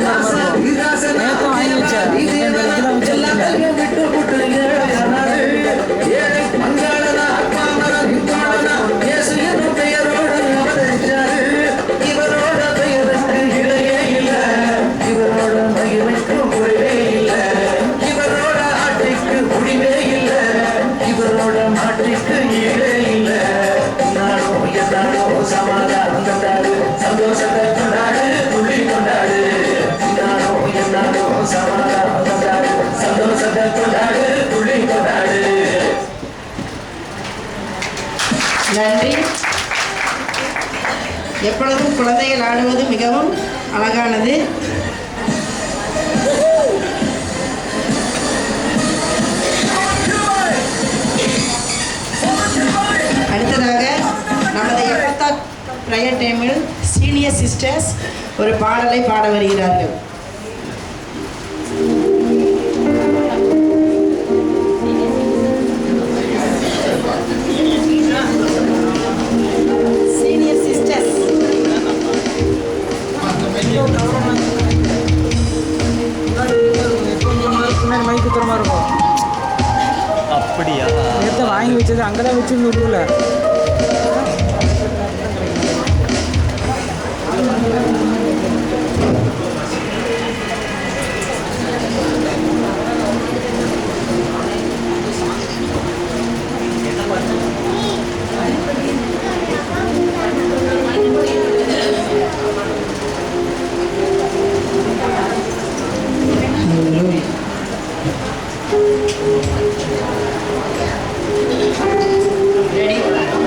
நேற்று வாங்கி வச்சேன் இதெல்லாம் நன்றி. எப்பொழுதும் குழந்தைகள் ஆடுவது மிகவும் அழகானது. அடுத்ததாக நமது எப்பத்தா ப்ரேயர் டைமில் சீனியர் சிஸ்டர்ஸ் ஒரு பாடலை பாட வருகிறார்கள். மைக்கு தரமாக இருக்கும். அப்படியா? நேற்று வாங்கி வச்சது அங்கே தான் வச்சுருந்து உள்ள Ready?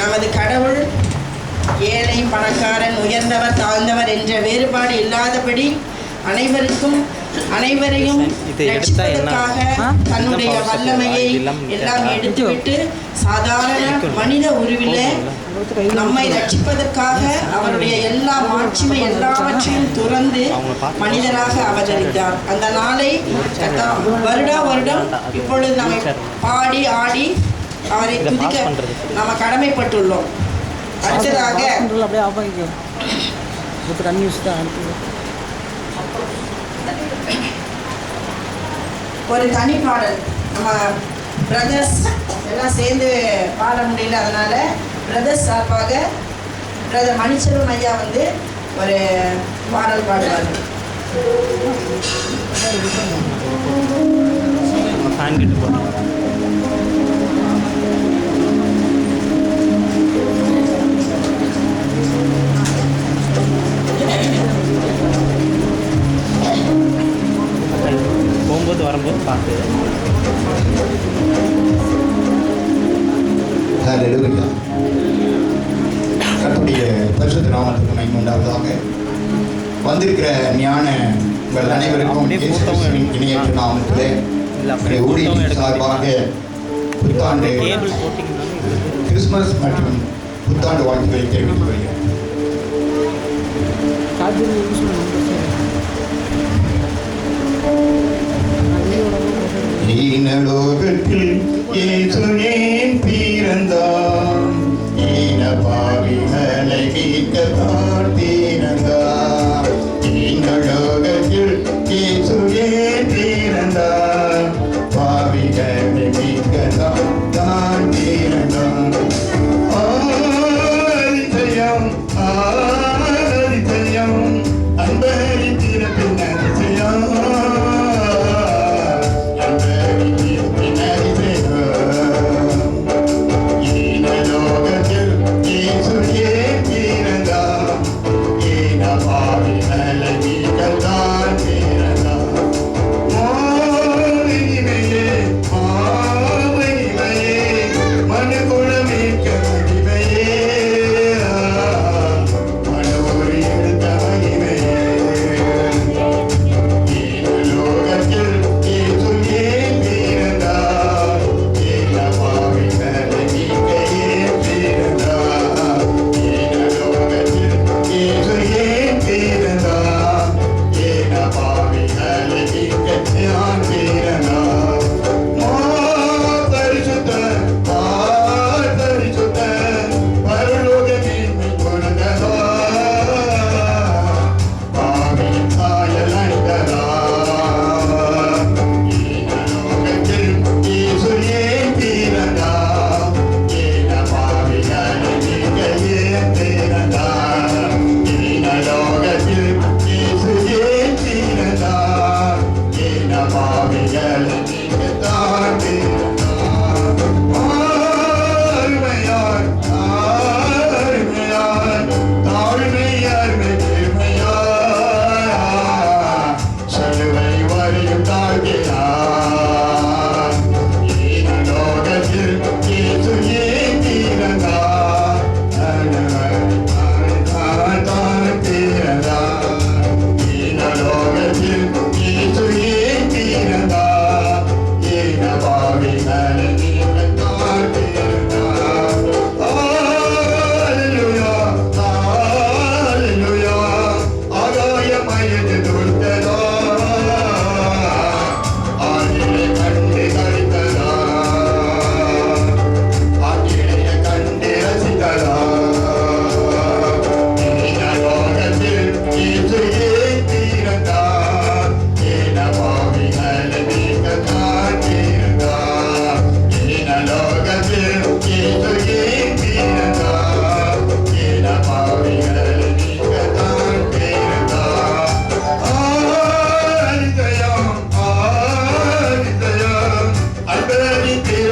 நமது கடவுள் ஏழை பணக்காரன் உயர்ந்தவர் தாழ்ந்தவர் என்ற வேறுபாடு இல்லாதபடி அனைவரையும் ரட்சிப்பதற்காக தன்னுடைய வல்லமையை எல்லாம் எடுத்துவிட்டு சாதாரண மனித உருவிலே நம்மை ரட்சிப்பதற்காக அவருடைய எல்லா மாட்சிமை எல்லாவற்றையும் துறந்து மனிதராக அவதரித்தார். அந்த நாளை வருடம் இப்பொழுது நம்மை பாடி ஆடி அவரை துதிக்க நம்ம கடமைப்பட்டுள்ளோம். அடுத்ததாக ஒரு தனி பாடல் நம்ம பிரதர்ஸ் எல்லாம் சேர்ந்து பாட முடியல, அதனால பிரதர்ஸ் சார்பாக பிரதர் மணிச்செல்வன் ஐயா வந்து ஒரு பாடல் பாடுவார்கள். போகும்போது வரும்போது பார்த்து கர்த்தருடைய பரிசுத்த நாமத்துக்கு மகிமை உண்டாவதாக. வந்திருக்கிற ஞான உங்கள் அனைவருக்கும் இணையற்ற நாமத்திலே ஊழியத்தின் சார்பாக புத்தாண்டு கிறிஸ்துமஸ் மற்றும் புத்தாண்டு வாழ்த்துக்களை தெரிவித்துக் கொள்கிறேன். ஈனலோகத்தில் இயேசு ஏன் பிறந்தார், ஈன பாவிகளை மீட்கத்தான் பிறந்தார். ஈனலோகத்தில் இயேசு ஏன் பிறந்தார், பாவிகளை மீட்கத்தான் பிறந்தார். அதிசயம் அதிசயம் அன்பரின் பிறப்பின் அதிசயம். Happy